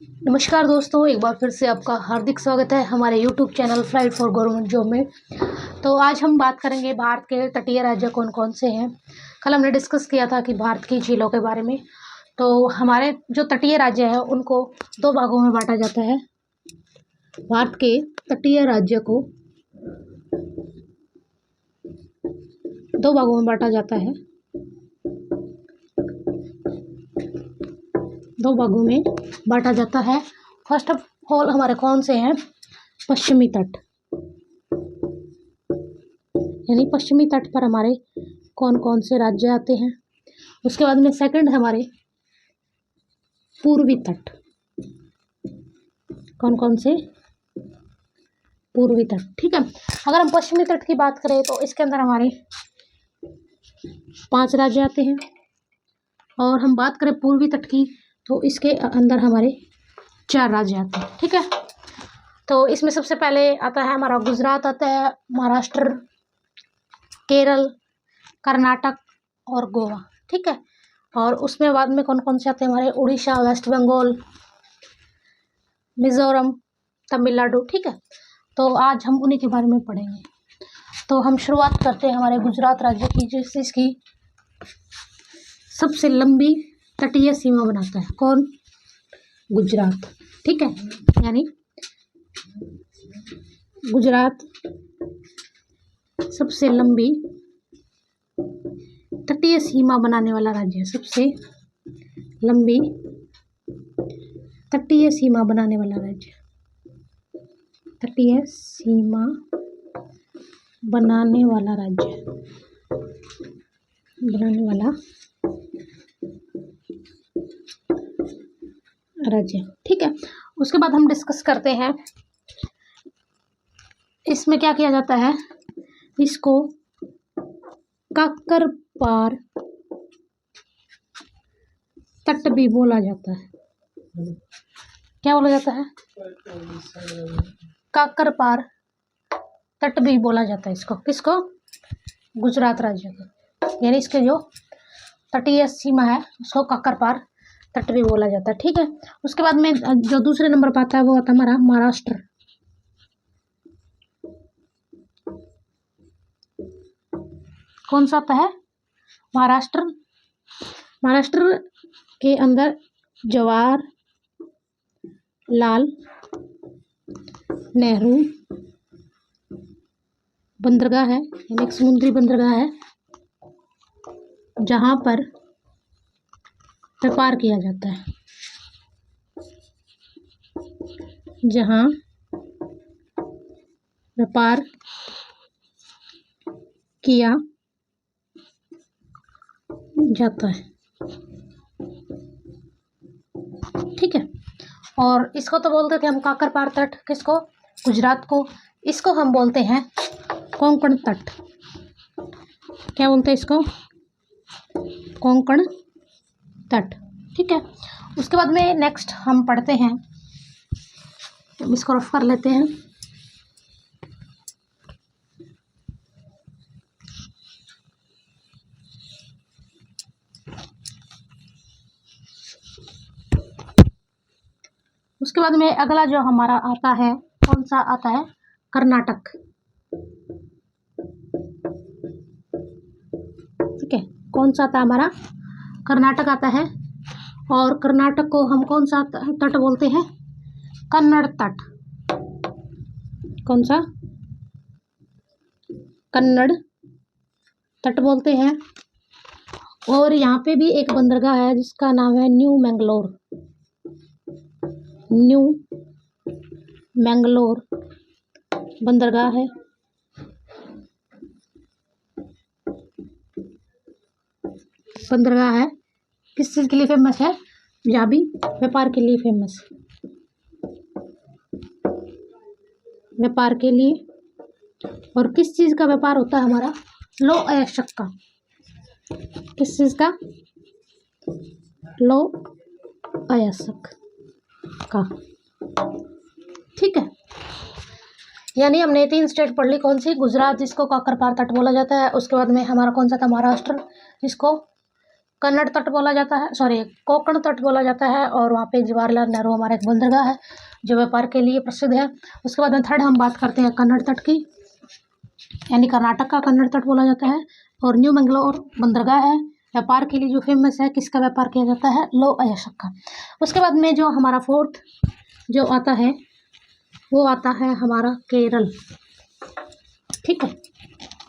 नमस्कार दोस्तों, एक बार फिर से आपका हार्दिक स्वागत है हमारे YouTube channel flight for government job में। तो आज हम बात करेंगे भारत के तटीय राज्य कौन कौन से हैं। कल हमने डिस्कस किया था कि भारत की झीलों के बारे में। तो हमारे जो तटीय राज्य हैं उनको दो भागों में बांटा जाता है। भारत के तटीय राज्य को दो भागों में बांटा जाता है। दो भागों में बांटा जाता है। फर्स्ट ऑफ ऑल हमारे कौन से हैं? पश्चिमी तट, यानी पश्चिमी तट पर हमारे कौन कौन से राज्य आते हैं। उसके बाद में सेकंड हमारे पूर्वी तट। कौन कौन से? पूर्वी तट। ठीक है, अगर हम पश्चिमी तट की बात करें तो इसके अंदर हमारे 5 राज्य आते हैं, और हम बात करें पूर्वी तट की तो इसके अंदर हमारे 4 राज्य आते हैं। ठीक है, तो इसमें सबसे पहले आता है हमारा गुजरात, आता है महाराष्ट्र, केरल, कर्नाटक और गोवा। ठीक है, और उसमें बाद में कौन कौन से आते हैं हमारे? उड़ीसा, वेस्ट बंगाल, मिजोरम, तमिलनाडु। ठीक है, तो आज हम उन्हीं के बारे में पढ़ेंगे। तो हम शुरुआत करते हैं हमारे गुजरात राज्य की, जिसकी सबसे लंबी तटीय सीमा बनाता है। कौन? गुजरात। ठीक है, यानी गुजरात सबसे लंबी तटीय सीमा बनाने वाला राज्य है। सबसे लंबी तटीय सीमा बनाने वाला राज्य, तटीय सीमा बनाने वाला राज्य, बनाने वाला राज्य। ठीक है, उसके बाद हम डिस्कस करते हैं इसमें क्या किया जाता है। इसको काकरपार तट भी बोला जाता है। क्या बोला जाता है? काकरपार तट भी बोला जाता है इसको। किसको? गुजरात राज्य को, यानी इसके जो तटीय सीमा है उसको काकरपार तट भी बोला जाता है। ठीक है, उसके बाद में जो दूसरे नंबर पर आता है वो आता है हमारा महाराष्ट्र। कौन सा आता है? महाराष्ट्र। महाराष्ट्र के अंदर जवाहर लाल नेहरू बंदरगाह है, यानी एक समुद्री बंदरगाह है जहां पर व्यापार किया जाता है, जहां व्यापार किया जाता है। ठीक है, और इसको तो बोलते थे हम काकरपार तट। किसको? गुजरात को। इसको हम बोलते हैं कोंकण तट। क्या बोलते हैं इसको? कोंकण तट। ठीक है, उसके बाद में नेक्स्ट हम पढ़ते हैं, इसको रफ कर लेते हैं। उसके बाद में अगला जो हमारा आता है, कौन सा आता है? कर्नाटक। ठीक है, कौन सा आता है हमारा? कर्नाटक आता है, और कर्नाटक को हम कौन सा तट बोलते हैं? कन्नड़ तट। कौन सा? कन्नड़ तट बोलते हैं। और यहाँ पे भी एक बंदरगाह है जिसका नाम है न्यू मैंगलोर। न्यू मैंगलोर बंदरगाह है। बंदरगाह है, किस चीज़ के लिए फेमस है? यहाँ भी व्यापार के लिए फेमस, व्यापार के लिए। और किस चीज़ का व्यापार होता है हमारा? लौह अयस्क का। किस चीज़ का? लौह अयस्क का। ठीक है, यानी हमने 3 स्टेट पढ़ ली। कौन सी? गुजरात, जिसको काकरपार तट बोला जाता है। उसके बाद में हमारा कौन सा था? महाराष्ट्र, जिसको कन्नड़ तट बोला जाता है, सॉरी कोंकण तट बोला जाता है। और वहाँ पे जवाहरलाल नेहरू हमारा एक बंदरगाह है जो व्यापार के लिए प्रसिद्ध है। उसके बाद में थर्ड हम बात करते हैं कन्नड़ तट की, यानी कर्नाटक का कन्नड़ तट बोला जाता है। और न्यू मैंगलोर बंदरगाह है, व्यापार के लिए जो फेमस है। किसका व्यापार किया जाता है? लौह अयस्क का। उसके बाद में जो हमारा फोर्थ जो आता है वो आता है हमारा केरल। ठीक है,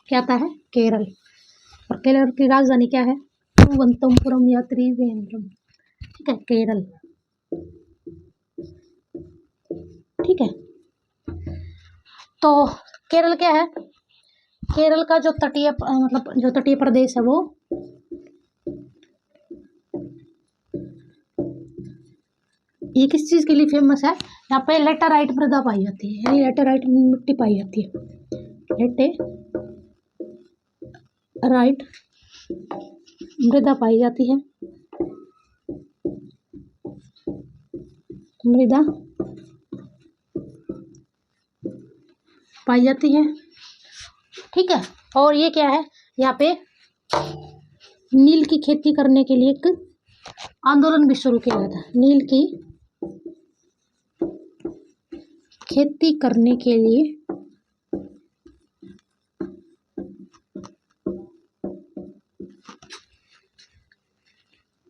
क्या आता है? केरल। और केरल की राजधानी क्या है? तिरुवनंतपुरम या त्रिवेंद्रम। ठीक है, केरल। ठीक है, तो केरल क्या है? केरल का जो तटीय मतलब जो तटीय प्रदेश है वो ये किस चीज़ के लिए फेमस है? यहाँ पे लेटराइट मृदा पाई जाती है, यानी लेटराइट मिट्टी पाई जाती है। लेटेराइट मृदा पाई जाती है, मृदा पाई जाती है। ठीक है, और ये क्या है? यहाँ पे नील की खेती करने के लिए एक आंदोलन भी शुरू किया गया था। नील की खेती करने के लिए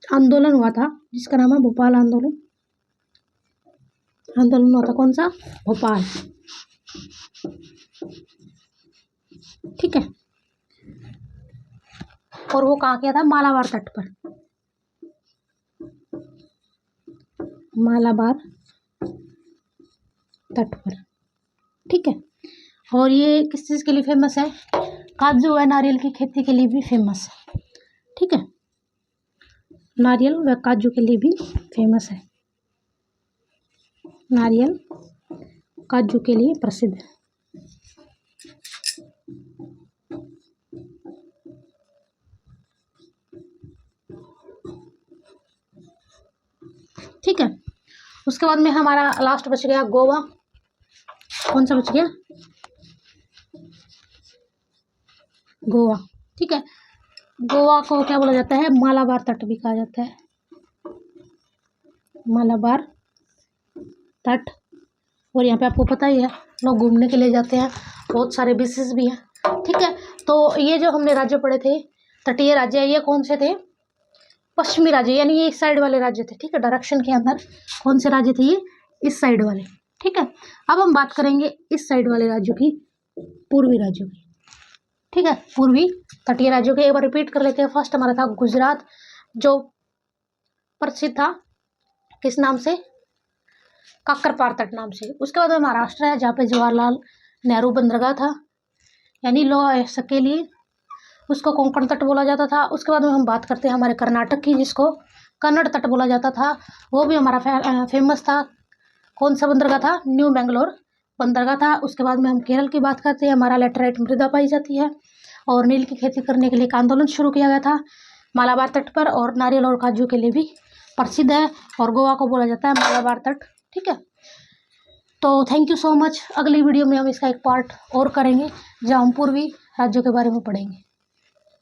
आंदोलन हुआ था जिसका नाम है भोपाल आंदोलन। आंदोलन हुआ था कौन सा? भोपाल। ठीक है, और वो कहाँ किया था? मालाबार तट पर। मालाबार तट पर। ठीक है, और ये किस चीज़ के लिए फेमस है? काजू व नारियल की खेती के लिए भी फेमस है। ठीक है, नारियल व काजू के लिए भी फेमस है। नारियल काजू के लिए प्रसिद्ध है। ठीक है, उसके बाद में हमारा लास्ट बच गया गोवा। कौन सा बच गया? गोवा। ठीक है, गोवा को क्या बोला जाता है? मालाबार तट भी कहा जाता है। मालाबार तट। और यहाँ पे आपको पता ही है लोग घूमने के लिए जाते हैं, बहुत सारे बीचेस भी हैं। ठीक है, तो ये जो हमने राज्य पढ़े थे तटीय राज्य, ये कौन से थे? पश्चिमी राज्य, यानी ये इस साइड वाले राज्य थे। ठीक है, डायरेक्शन के अंदर कौन से राज्य थे? ये इस साइड वाले। ठीक है, अब हम बात करेंगे इस साइड वाले राज्यों की, पूर्वी राज्यों की। ठीक है, पूर्वी तटीय राज्यों के एक बार रिपीट कर लेते हैं। फर्स्ट हमारा था गुजरात, जो प्रसिद्ध था किस नाम से? काकरपार तट नाम से। उसके बाद महाराष्ट्र है, जहाँ पे जवाहरलाल नेहरू बंदरगाह था, यानी लौह अयस्क के लिए उसको कोंकण तट बोला जाता था। उसके बाद में हम बात करते हैं हमारे कर्नाटक की, जिसको कन्नड़ तट बोला जाता था। वो भी हमारा फेमस था। कौन सा बंदरगाह था? न्यू मैंगलोर बंदरगाह था। उसके बाद में हम केरल की बात करते हैं, हमारा लेटराइट मृदा पाई जाती है। और नील की खेती करने के लिए एक आंदोलन शुरू किया गया था मालाबार तट पर, और नारियल और काजू के लिए भी प्रसिद्ध है। और गोवा को बोला जाता है मालाबार तट। ठीक है, तो थैंक यू सो मच। अगली वीडियो में हम इसका एक पार्ट और करेंगे जहाँ हम पूर्वी राज्यों के बारे में पढ़ेंगे।